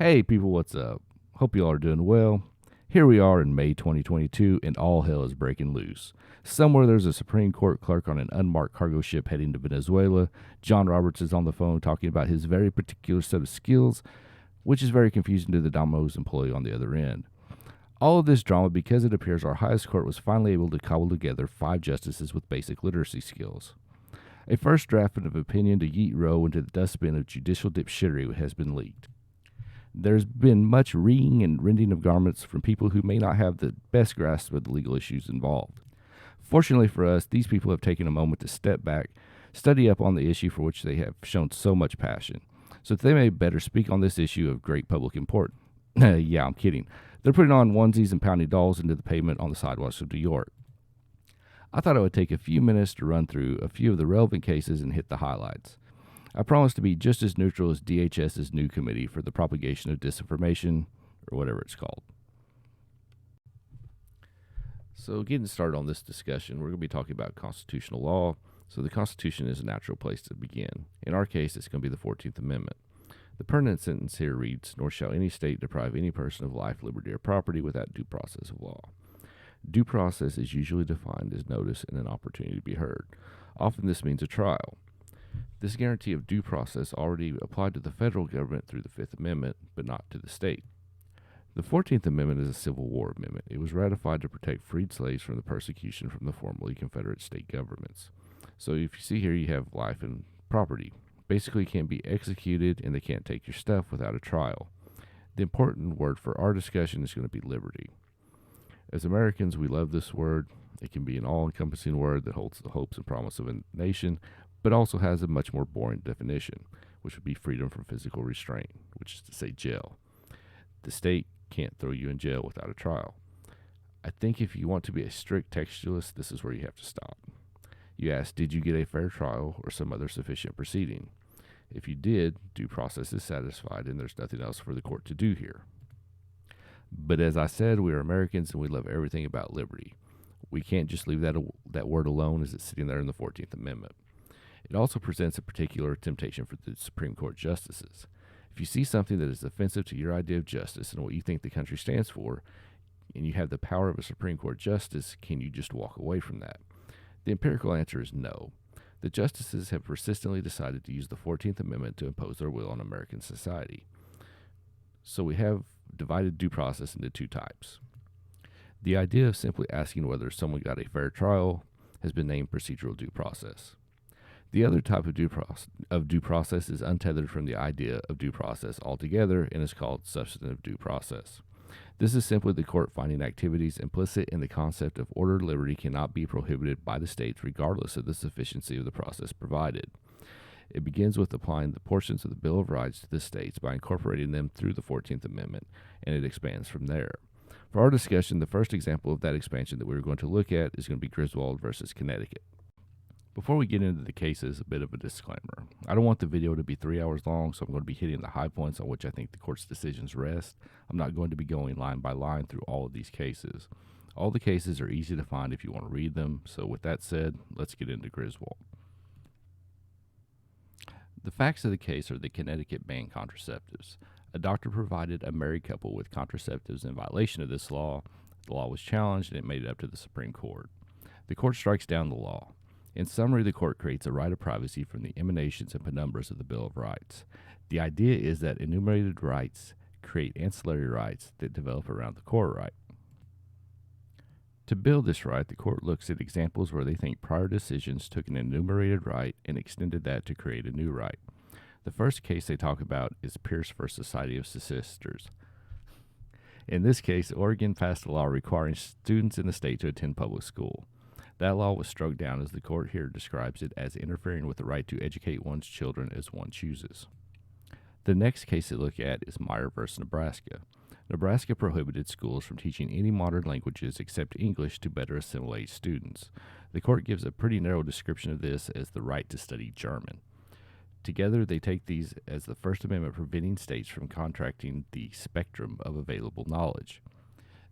Hey people, what's up? Hope you all are doing well. Here we are in May 2022 and all hell is breaking loose. Somewhere there's a Supreme Court clerk on an unmarked cargo ship heading to Venezuela. John Roberts is on the phone talking about his very particular set of skills, which is very confusing to the Domino's employee on the other end. All of this drama because it appears our highest court was finally able to cobble together 5 justices with basic literacy skills. A first draft of opinion to yeet Roe into the dustbin of judicial dipshittery has been leaked. There's been much reading and rending of garments from people who may not have the best grasp of the legal issues involved. Fortunately for us, these people have taken a moment to step back, study up on the issue for which they have shown so much passion, so that they may better speak on this issue of great public importance. Yeah, I'm kidding. They're putting on onesies and pounding dolls into the pavement on the sidewalks of New York. I thought I would take a few minutes to run through a few of the relevant cases and hit the highlights. I promise to be just as neutral as DHS's new committee for the propagation of disinformation, or whatever it's called. So getting started on this discussion, we're going to be talking about constitutional law. So the Constitution is a natural place to begin. In our case, it's going to be the 14th Amendment. The pertinent sentence here reads, "Nor shall any state deprive any person of life, liberty, or property without due process of law." Due process is usually defined as notice and an opportunity to be heard. Often this means a trial. This guarantee of due process already applied to the federal government through the Fifth Amendment, but not to the state. The 14th Amendment is a Civil War amendment. It was ratified to protect freed slaves from the persecution from the formerly Confederate state governments. So if you see here, you have life and property. Basically, can't be executed, and they can't take your stuff without a trial. The important word for our discussion is going to be liberty. As Americans, we love this word. It can be an all-encompassing word that holds the hopes and promise of a nation, but also has a much more boring definition, which would be freedom from physical restraint, which is to say jail. The state can't throw you in jail without a trial. I think if you want to be a strict textualist, this is where you have to stop. You ask, did you get a fair trial or some other sufficient proceeding? If you did, due process is satisfied and there's nothing else for the court to do here. But as I said, we are Americans and we love everything about liberty. We can't just leave that word alone as it's sitting there in the 14th Amendment. It also presents a particular temptation for the Supreme Court justices. If you see something that is offensive to your idea of justice and what you think the country stands for, and you have the power of a Supreme Court justice, can you just walk away from that? The empirical answer is no. The justices have persistently decided to use the 14th Amendment to impose their will on American society. So we have divided due process into 2 types. The idea of simply asking whether someone got a fair trial has been named procedural due process. The other type of due process is untethered from the idea of due process altogether and is called substantive due process. This is simply the court finding activities implicit in the concept of ordered liberty cannot be prohibited by the states regardless of the sufficiency of the process provided. It begins with applying the portions of the Bill of Rights to the states by incorporating them through the 14th Amendment, and it expands from there. For our discussion, the first example of that expansion that we're going to look at is going to be Griswold versus Connecticut. Before we get into the cases, a bit of a disclaimer. I don't want the video to be 3 hours long, so I'm going to be hitting the high points on which I think the court's decisions rest. I'm not going to be going line by line through all of these cases. All the cases are easy to find if you want to read them, so with that said, let's get into Griswold. The facts of the case are that Connecticut banned contraceptives. A doctor provided a married couple with contraceptives in violation of this law. The law was challenged and it made it up to the Supreme Court. The court strikes down the law. In summary, the court creates a right of privacy from the emanations and penumbras of the Bill of Rights. The idea is that enumerated rights create ancillary rights that develop around the core right. To build this right, the court looks at examples where they think prior decisions took an enumerated right and extended that to create a new right. The first case they talk about is Pierce v. Society of Sisters. In this case, Oregon passed a law requiring students in the state to attend public school. That law was struck down as the court here describes it as interfering with the right to educate one's children as one chooses. The next case they look at is Meyer v. Nebraska. Nebraska prohibited schools from teaching any modern languages except English to better assimilate students. The court gives a pretty narrow description of this as the right to study German. Together, they take these as the First Amendment preventing states from contracting the spectrum of available knowledge.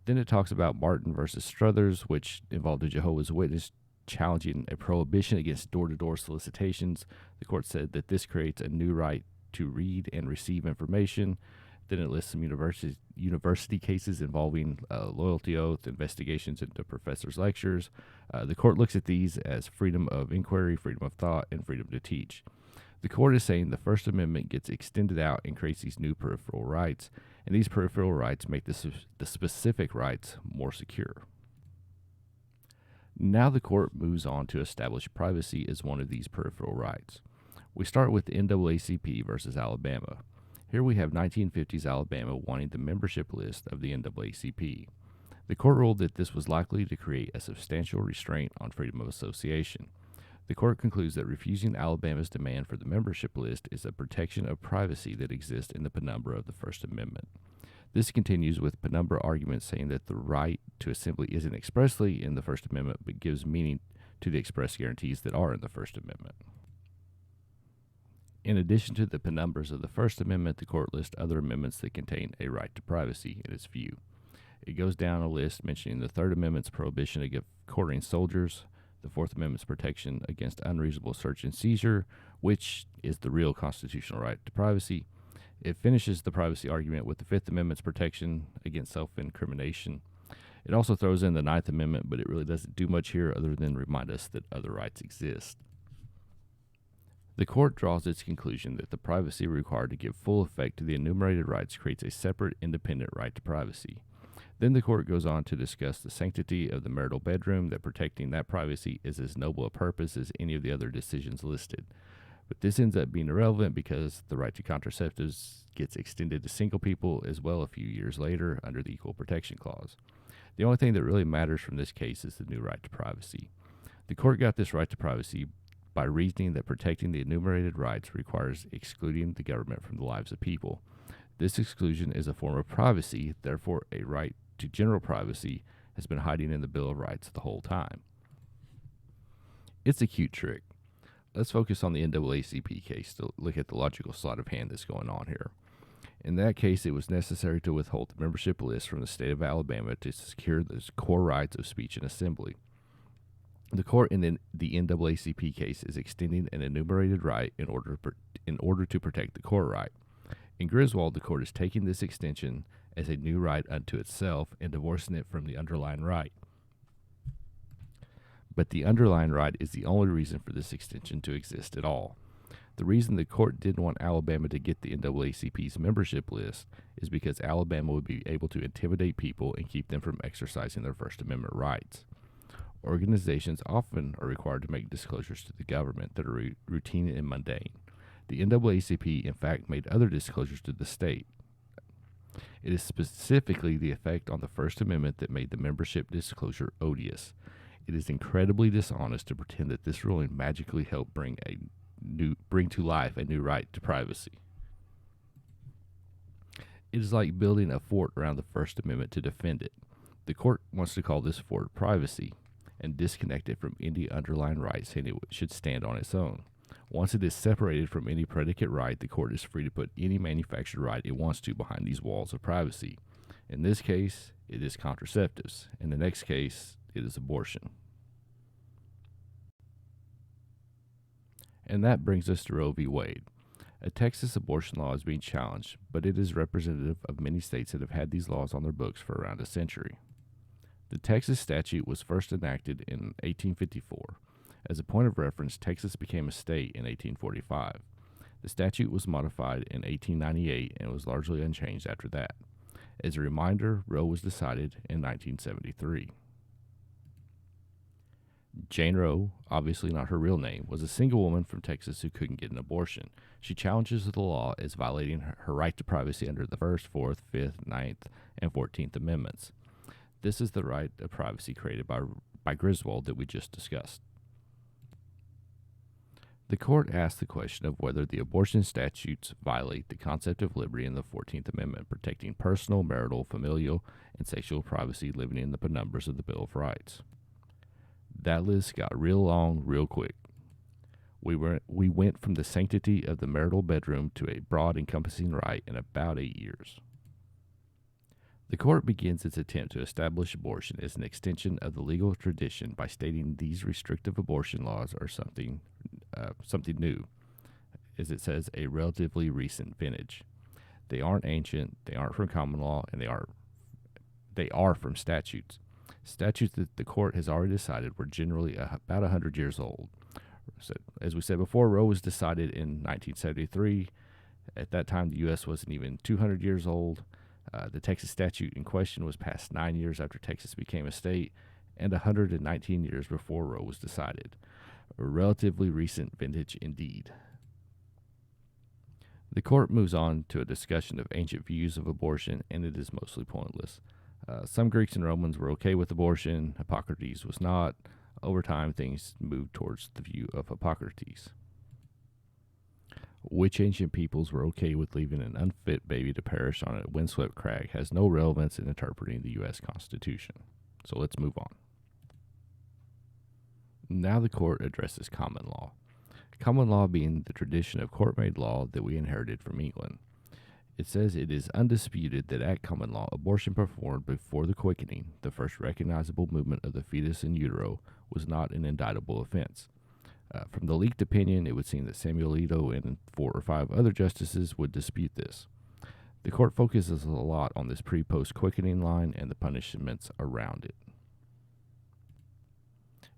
Then it talks about Martin versus Struthers, which involved a Jehovah's Witness challenging a prohibition against door-to-door solicitations. The court said that this creates a new right to read and receive information. Then it lists some university cases involving loyalty oath, investigations into professors' lectures. The court looks at these as freedom of inquiry, freedom of thought, and freedom to teach. The court is saying the First Amendment gets extended out and creates these new peripheral rights, and these peripheral rights make the specific rights more secure. Now the court moves on to establish privacy as one of these peripheral rights. We start with the NAACP versus Alabama. Here we have 1950s Alabama wanting the membership list of the NAACP. The court ruled that this was likely to create a substantial restraint on freedom of association. The court concludes that refusing Alabama's demand for the membership list is a protection of privacy that exists in the penumbra of the First Amendment. This continues with penumbra arguments saying that the right to assembly isn't expressly in the First Amendment but gives meaning to the express guarantees that are in the First Amendment. In addition to the penumbras of the First Amendment, the court lists other amendments that contain a right to privacy in its view. It goes down a list mentioning the Third Amendment's prohibition against quartering soldiers, the Fourth Amendment's protection against unreasonable search and seizure, which is the real constitutional right to privacy. It finishes the privacy argument with the Fifth Amendment's protection against self-incrimination. It also throws in the Ninth Amendment, but it really doesn't do much here other than remind us that other rights exist. The court draws its conclusion that the privacy required to give full effect to the enumerated rights creates a separate, independent right to privacy. Then the court goes on to discuss the sanctity of the marital bedroom, that protecting that privacy is as noble a purpose as any of the other decisions listed. But this ends up being irrelevant because the right to contraceptives gets extended to single people as well a few years later under the Equal Protection Clause. The only thing that really matters from this case is the new right to privacy. The court got this right to privacy by reasoning that protecting the enumerated rights requires excluding the government from the lives of people. This exclusion is a form of privacy, therefore a right to general privacy has been hiding in the Bill of Rights the whole time. It's a cute trick. Let's focus on the NAACP case to look at the logical sleight of hand that's going on here. In that case, it was necessary to withhold the membership list from the state of Alabama to secure the core rights of speech and assembly. The court in the NAACP case is extending an enumerated right in order to protect the core right. In Griswold, the court is taking this extension as a new right unto itself and divorcing it from the underlying right. But the underlying right is the only reason for this extension to exist at all. The reason the court didn't want Alabama to get the NAACP's membership list is because Alabama would be able to intimidate people and keep them from exercising their First Amendment rights. Organizations often are required to make disclosures to the government that are routine and mundane. The NAACP, in fact, made other disclosures to the state. It is specifically the effect on the First Amendment that made the membership disclosure odious. It is incredibly dishonest to pretend that this ruling magically helped bring to life a new right to privacy. It is like building a fort around the First Amendment to defend it. The court wants to call this fort privacy and disconnect it from any underlying right, saying it should stand on its own. Once it is separated from any predicate right, the court is free to put any manufactured right it wants to behind these walls of privacy. In this case, it is contraceptives. In the next case, it is abortion. And that brings us to Roe v. Wade. A Texas abortion law is being challenged, but it is representative of many states that have had these laws on their books for around a century. The Texas statute was first enacted in 1854. As a point of reference, Texas became a state in 1845. The statute was modified in 1898 and was largely unchanged after that. As a reminder, Roe was decided in 1973. Jane Roe, obviously not her real name, was a single woman from Texas who couldn't get an abortion. She challenges the law as violating her right to privacy under the First, Fourth, Fifth, Ninth, and 14th Amendments. This is the right of privacy created by Griswold that we just discussed. The court asked the question of whether the abortion statutes violate the concept of liberty in the 14th Amendment, protecting personal, marital, familial, and sexual privacy living in the penumbras of the Bill of Rights. That list got real long real quick. We went from the sanctity of the marital bedroom to a broad encompassing right in about 8 years. The court begins its attempt to establish abortion as an extension of the legal tradition by stating these restrictive abortion laws are something new, as it says, a relatively recent vintage. They aren't ancient, they aren't from common law, and they are from statutes. Statutes that the court has already decided were generally about 100 years old. So, as we said before, Roe was decided in 1973. At that time, the U.S. wasn't even 200 years old. The Texas statute in question was passed 9 years after Texas became a state and 119 years before Roe was decided. A relatively recent vintage indeed. The court moves on to a discussion of ancient views of abortion, and it is mostly pointless. Some Greeks and Romans were okay with abortion. Hippocrates was not. Over time, things moved towards the view of Hippocrates. Which ancient peoples were okay with leaving an unfit baby to perish on a windswept crag has no relevance in interpreting the U.S. Constitution. So let's move on. Now the court addresses common law. Common law being the tradition of court-made law that we inherited from England. It says it is undisputed that at common law, abortion performed before the quickening, the first recognizable movement of the fetus in utero, was not an indictable offense. From the leaked opinion, it would seem that Samuel Alito and 4 or 5 other justices would dispute this. The court focuses a lot on this pre-post quickening line and the punishments around it.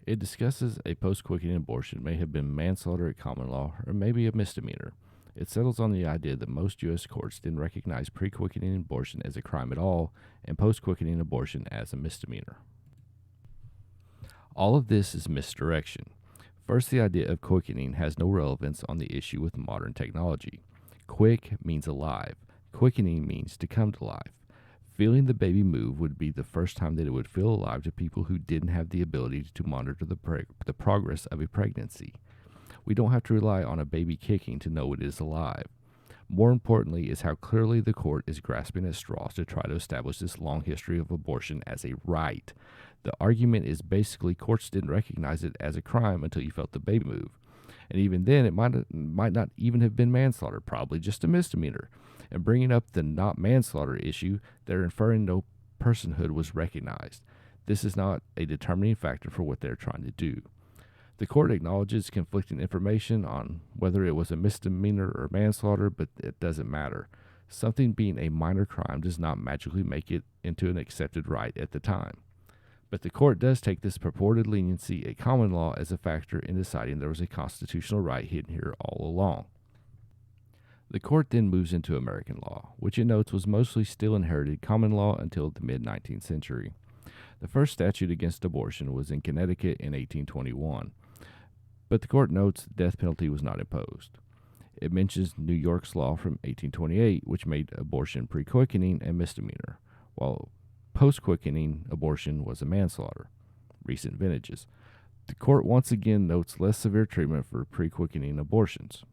It discusses a post-quickening abortion may have been manslaughter at common law or maybe a misdemeanor. It settles on the idea that most U.S. courts didn't recognize pre-quickening abortion as a crime at all and post-quickening abortion as a misdemeanor. All of this is misdirection. First, the idea of quickening has no relevance on the issue with modern technology. Quick means alive. Quickening means to come to life. Feeling the baby move would be the first time that it would feel alive to people who didn't have the ability to monitor the progress of a pregnancy. We don't have to rely on a baby kicking to know it is alive. More importantly is how clearly the court is grasping at straws to try to establish this long history of abortion as a right. The argument is basically courts didn't recognize it as a crime until you felt the baby move. And even then, it might not even have been manslaughter, probably just a misdemeanor. And bringing up the not manslaughter issue, they're inferring no personhood was recognized. This is not a determining factor for what they're trying to do. The court acknowledges conflicting information on whether it was a misdemeanor or manslaughter, but it doesn't matter. Something being a minor crime does not magically make it into an accepted right at the time. But the court does take this purported leniency at common law as a factor in deciding there was a constitutional right hidden here all along. The court then moves into American law, which it notes was mostly still inherited common law until the mid-19th century. The first statute against abortion was in Connecticut in 1821, but the court notes the death penalty was not imposed. It mentions New York's law from 1828, which made abortion pre-quickening a misdemeanor, while post-quickening abortion was a manslaughter. Recent vintages. The court once again notes less severe treatment for pre-quickening abortions.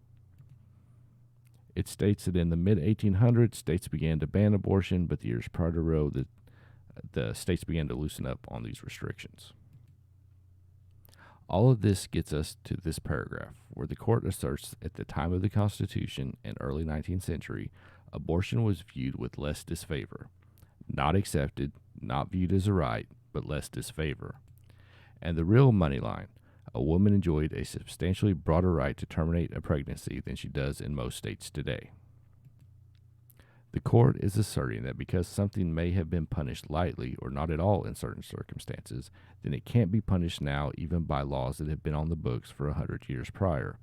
It states that in the mid-1800s, states began to ban abortion, but the years prior to Roe, the states began to loosen up on these restrictions. All of this gets us to this paragraph, where the court asserts at the time of the Constitution and early 19th century, abortion was viewed with less disfavor. Not accepted, not viewed as a right, but less disfavor. And the real money line, a woman enjoyed a substantially broader right to terminate a pregnancy than she does in most states today. The court is asserting that because something may have been punished lightly or not at all in certain circumstances, then it can't be punished now even by laws that have been on the books for 100 years prior.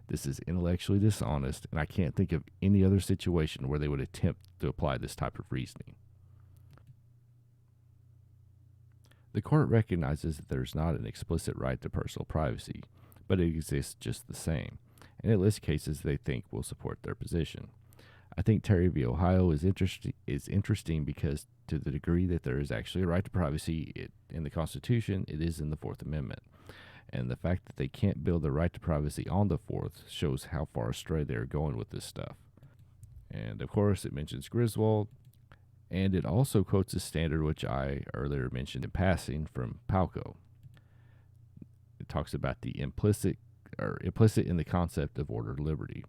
This is intellectually dishonest, and I can't think of any other situation where they would attempt to apply this type of reasoning. The court recognizes that there is not an explicit right to personal privacy, but it exists just the same, and it lists cases they think will support their position. I think Terry v. Ohio is interesting because to the degree that there is actually a right to privacy in the Constitution, it is in the Fourth Amendment. And the fact that they can't build the right to privacy on the Fourth shows how far astray they're going with this stuff. And of course, it mentions Griswold, and it also quotes a standard which I earlier mentioned in passing from Palco. It talks about the implicit in the concept of ordered liberty.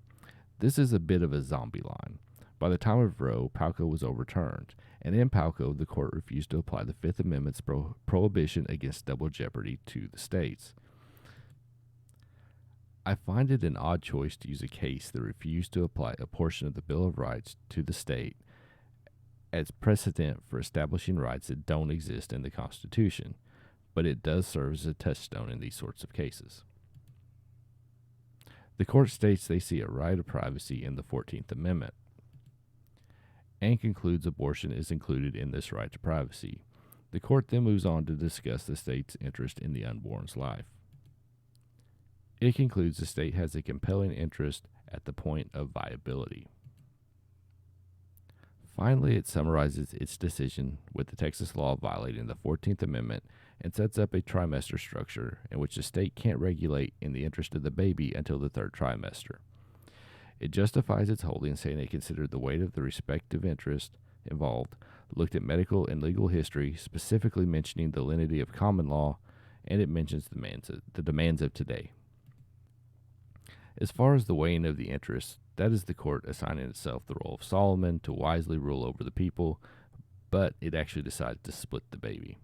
This is a bit of a zombie line. By the time of Roe, Palco was overturned, and in Palco, the court refused to apply the Fifth Amendment's prohibition against double jeopardy to the states. I find it an odd choice to use a case that refused to apply a portion of the Bill of Rights to the state as precedent for establishing rights that don't exist in the Constitution, but it does serve as a touchstone in these sorts of cases. The court states they see a right of privacy in the 14th Amendment and concludes abortion is included in this right to privacy. The court then moves on to discuss the state's interest in the unborn's life. It concludes the state has a compelling interest at the point of viability. Finally, it summarizes its decision with the Texas law violating the 14th Amendment and sets up a trimester structure in which the state can't regulate in the interest of the baby until the third trimester. It justifies its holding, saying it considered the weight of the respective interests involved, looked at medical and legal history, specifically mentioning the lenity of common law, and it mentions the demands of today. As far as the weighing of the interests, that is the court assigning itself the role of Solomon to wisely rule over the people, but it actually decided to split the baby.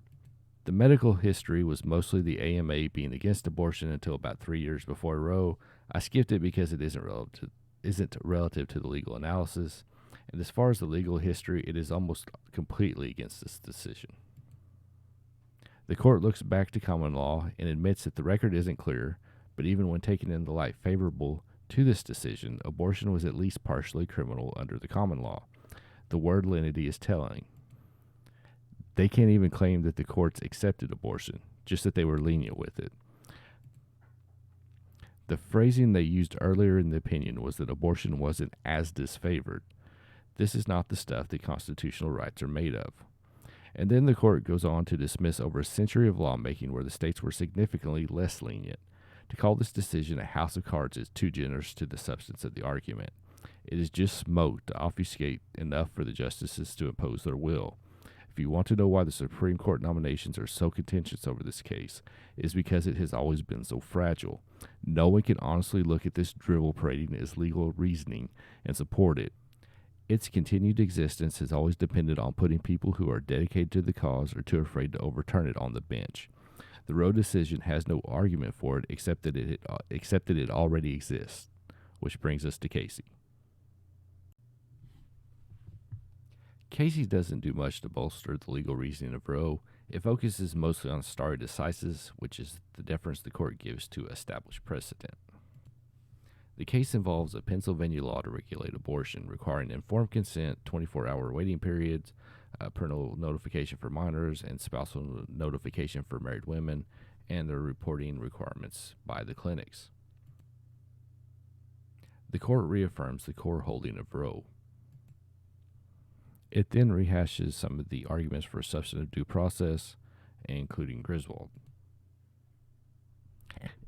The medical history was mostly the AMA being against abortion until about 3 years before Roe. I skipped it because it isn't relative to the legal analysis, and as far as the legal history, it is almost completely against this decision. The court looks back to common law and admits that the record isn't clear, but even when taken in the light favorable to this decision, abortion was at least partially criminal under the common law. The word lenity is telling. They can't even claim that the courts accepted abortion, just that they were lenient with it. The phrasing they used earlier in the opinion was that abortion wasn't as disfavored. This is not the stuff that constitutional rights are made of. And then the court goes on to dismiss over a century of lawmaking where the states were significantly less lenient. To call this decision a house of cards is too generous to the substance of the argument. It is just smoke to obfuscate enough for the justices to impose their will. If you want to know why the Supreme Court nominations are so contentious over this case, it is because it has always been so fragile. No one can honestly look at this drivel parading as legal reasoning and support it. Its continued existence has always depended on putting people who are dedicated to the cause or too afraid to overturn it on the bench. The Roe decision has no argument for it except that it already exists, which brings us to Casey. Casey doesn't do much to bolster the legal reasoning of Roe. It focuses mostly on stare decisis, which is the deference the court gives to established precedent. The case involves a Pennsylvania law to regulate abortion, requiring informed consent, 24-hour waiting periods, parental notification for minors, and spousal notification for married women, and their reporting requirements by the clinics. The court reaffirms the core holding of Roe. It then rehashes some of the arguments for substantive due process, including Griswold.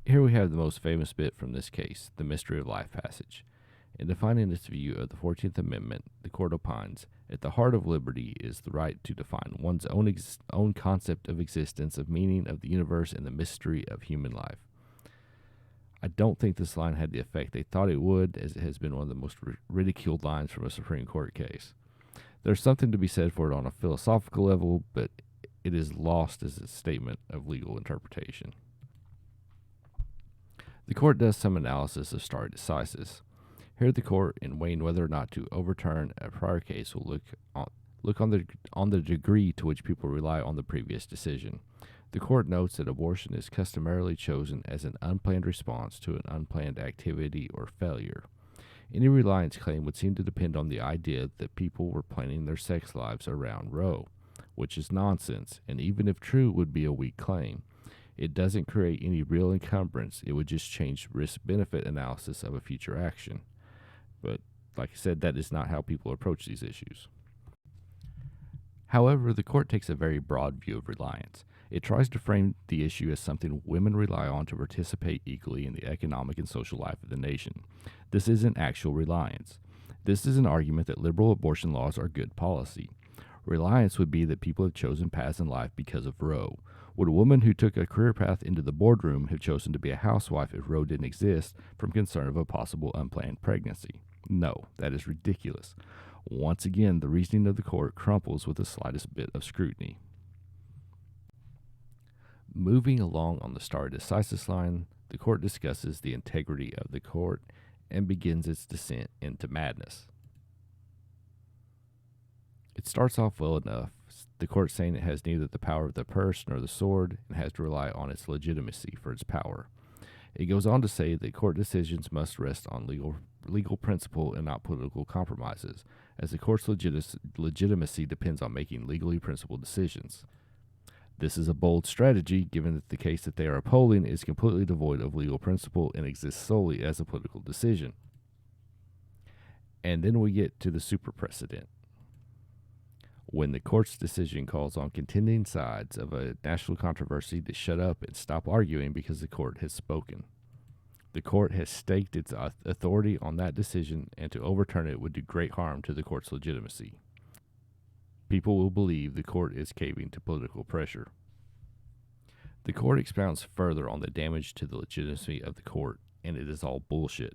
Here we have the most famous bit from this case, the mystery of life passage. In defining its view of the 14th Amendment, the court opines, at the heart of liberty is the right to define one's own concept of existence, of meaning of the universe, and the mystery of human life. I don't think this line had the effect they thought it would, as it has been one of the most ridiculed lines from a Supreme Court case. There's something to be said for it on a philosophical level, but it is lost as a statement of legal interpretation. The court does some analysis of stare decisis. Here the court, in weighing whether or not to overturn a prior case, will look on the degree to which people rely on the previous decision. The court notes that abortion is customarily chosen as an unplanned response to an unplanned activity or failure. Any reliance claim would seem to depend on the idea that people were planning their sex lives around Roe, which is nonsense, and even if true, would be a weak claim. It doesn't create any real encumbrance. It would just change risk-benefit analysis of a future action. But, like I said, that is not how people approach these issues. However, the court takes a very broad view of reliance. It tries to frame the issue as something women rely on to participate equally in the economic and social life of the nation. This isn't actual reliance. This is an argument that liberal abortion laws are good policy. Reliance would be that people have chosen paths in life because of Roe. Would a woman who took a career path into the boardroom have chosen to be a housewife if Roe didn't exist from concern of a possible unplanned pregnancy? No, that is ridiculous. Once again, the reasoning of the court crumples with the slightest bit of scrutiny. Moving along on the stare decisis line, the court discusses the integrity of the court and begins its descent into madness. It starts off well enough, the court saying it has neither the power of the purse nor the sword and has to rely on its legitimacy for its power. It goes on to say that court decisions must rest on legal principle and not political compromises, as the court's legitimacy depends on making legally principled decisions. This is a bold strategy, given that the case that they are upholding is completely devoid of legal principle and exists solely as a political decision. And then we get to the super precedent. When the court's decision calls on contending sides of a national controversy to shut up and stop arguing because the court has spoken. The court has staked its authority on that decision, and to overturn it would do great harm to the court's legitimacy. People will believe the court is caving to political pressure. The court expounds further on the damage to the legitimacy of the court, and it is all bullshit.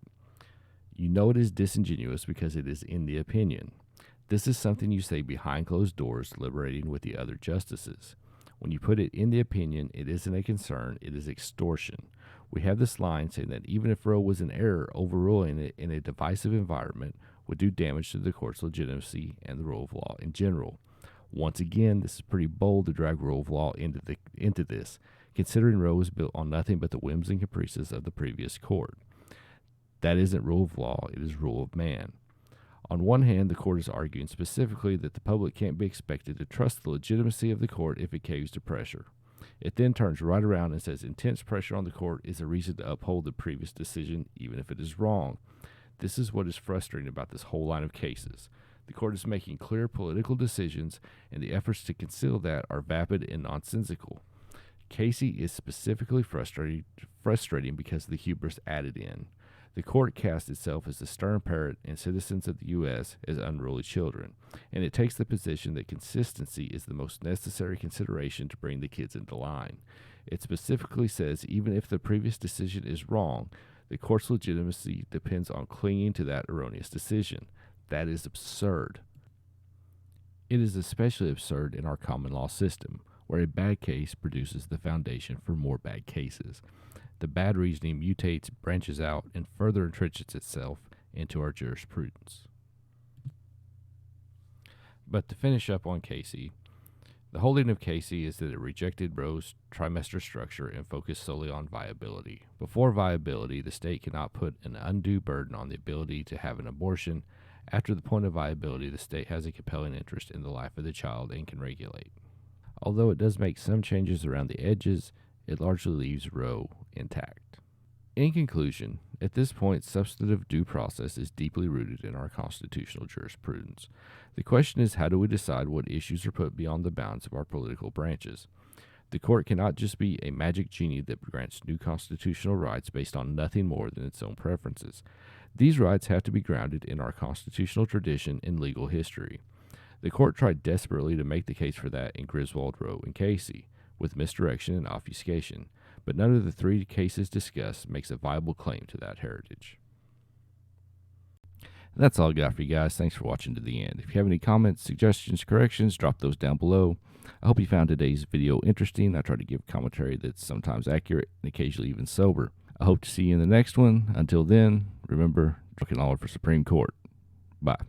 You know it is disingenuous because it is in the opinion. This is something you say behind closed doors, deliberating with the other justices. When you put it in the opinion, it isn't a concern, it is extortion. We have this line saying that even if Roe was in error, overruling it in a divisive environment would do damage to the court's legitimacy and the rule of law in general. Once again, this is pretty bold to drag rule of law into this, considering Roe was built on nothing but the whims and caprices of the previous court. That isn't rule of law, it is rule of man. On one hand, the court is arguing specifically that the public can't be expected to trust the legitimacy of the court if it caves to pressure. It then turns right around and says intense pressure on the court is a reason to uphold the previous decision, even if it is wrong. This is what is frustrating about this whole line of cases. The court is making clear political decisions, and the efforts to conceal that are vapid and nonsensical. Casey is specifically frustrating because of the hubris added in. The court casts itself as the stern parent and citizens of the U.S. as unruly children, and it takes the position that consistency is the most necessary consideration to bring the kids into line. It specifically says even if the previous decision is wrong, the court's legitimacy depends on clinging to that erroneous decision. That is absurd. It is especially absurd in our common law system, where a bad case produces the foundation for more bad cases. The bad reasoning mutates, branches out, and further entrenches itself into our jurisprudence. But to finish up on Casey, the holding of Casey is that it rejected Roe's trimester structure and focused solely on viability. Before viability, the state cannot put an undue burden on the ability to have an abortion. After the point of viability, the state has a compelling interest in the life of the child and can regulate. Although it does make some changes around the edges, it largely leaves Roe intact. In conclusion, at this point, substantive due process is deeply rooted in our constitutional jurisprudence. The question is, how do we decide what issues are put beyond the bounds of our political branches? The court cannot just be a magic genie that grants new constitutional rights based on nothing more than its own preferences. These rights have to be grounded in our constitutional tradition and legal history. The court tried desperately to make the case for that in Griswold, Roe, and Casey, with misdirection and obfuscation, but none of the three cases discussed makes a viable claim to that heritage. That's all I got for you guys. Thanks for watching to the end. If you have any comments, suggestions, corrections, drop those down below. I hope you found today's video interesting. I try to give commentary that's sometimes accurate and occasionally even sober. I hope to see you in the next one. Until then, remember, trucking all for Supreme Court. Bye.